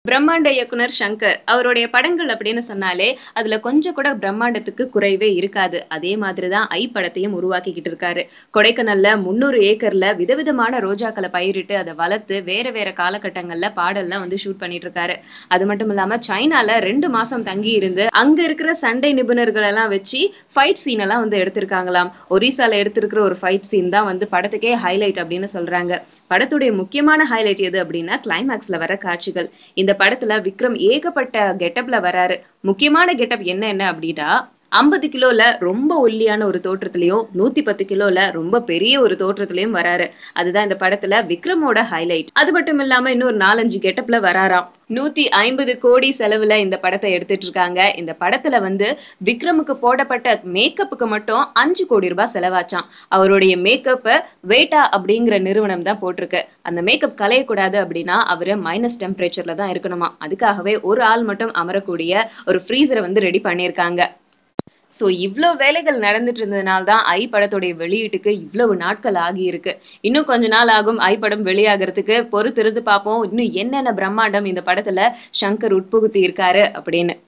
பிரம்மாண்ட இயக்குனர் சங்கர். அவருடைய படங்கள் அப்படின்னு சொன்னாலே, அதுல கொஞ்சம் கூட பிரம்மாண்டத்துக்கு குறைவே இருக்காது. அதே மாதிரி தான் ஐ படத்தையும் உருவாக்கிக்கிட்டு இருக்காரு. கொடைக்கானல்ல 300 ஏக்கர்ல விதவிதமான ரோஜாக்கள பயிரிட்டு, அத வளர்த்து வேற வேற காலகட்டங்கள்ல பாடல்லாம் வந்து ஷூட் பண்ணிட்டு இருக்காரு. அது மட்டும் இல்லாம சைனால 2 மாசம் தங்கி இருந்து, அங்க இருக்கிற சண்டை நிபுணர்கள் எல்லாம் வச்சு ஃபைட் சீன் எல்லாம் வந்து எடுத்திருக்காங்களாம். ஒரிசால எடுத்திருக்கிற ஒரு ஃபைட் சீன் தான் வந்து படத்துக்கே ஹைலைட் அப்படின்னு சொல்றாங்க. படத்துடைய முக்கியமான ஹைலைட் எது அப்படின்னா, கிளைமாக்ஸ்ல வர காட்சிகள். இந்த படத்துல விக்ரம் ஏகப்பட்ட கெட்டப்ல வராரு. முக்கியமான கெட்டப் என்ன அப்படின்னா 50 கிலோல ரொம்ப ஒல்லியான ஒரு தோற்றத்திலயும் 110 கிலோல ரொம்ப பெரிய ஒரு தோற்றத்திலயும் வராரு. அதுதான் இந்த படத்துல விக்ரமோட ஹைலைட். அது மட்டும் இல்லாம இன்னொரு 4, 5 கெட்டப்ல வராராம். 150 கோடி செலவுல இந்த படத்தை எடுத்துட்டு இருக்காங்க. இந்த படத்துல வந்து விக்ரமுக்கு போடப்பட்ட மேக்கப்புக்கு மட்டும் 5 கோடி ரூபாய் செலவாச்சாம். அவருடைய மேக்கப்ப வேட்டா அப்படிங்கிற நிறுவனம் தான் போட்டிருக்கு. அந்த மேக்கப் கலையக்கூடாது அப்படின்னா அவரு மைனஸ் டெம்பரேச்சர்ல தான் இருக்கணுமா. அதுக்காகவே ஒரு ஆள் மட்டும் அமரக்கூடிய ஒரு ஃப்ரீசரை வந்து ரெடி பண்ணியிருக்காங்க. சோ இவ்ளோ வேலைகள் நடந்துட்டு இருந்ததுனால தான் ஐ படத்துடைய வெளியீட்டுக்கு இவ்வளவு நாட்கள் ஆகியிருக்கு. இன்னும் கொஞ்ச நாள் ஆகும் ஐ படம் வெளியாகறதுக்கு. பொறுத்திருந்து பார்ப்போம். இன்னும் என்னென்ன பிரம்மாண்டம் இந்த படத்துல சங்கர் உட்புகுத்தி இருக்காரு அப்படின்னு.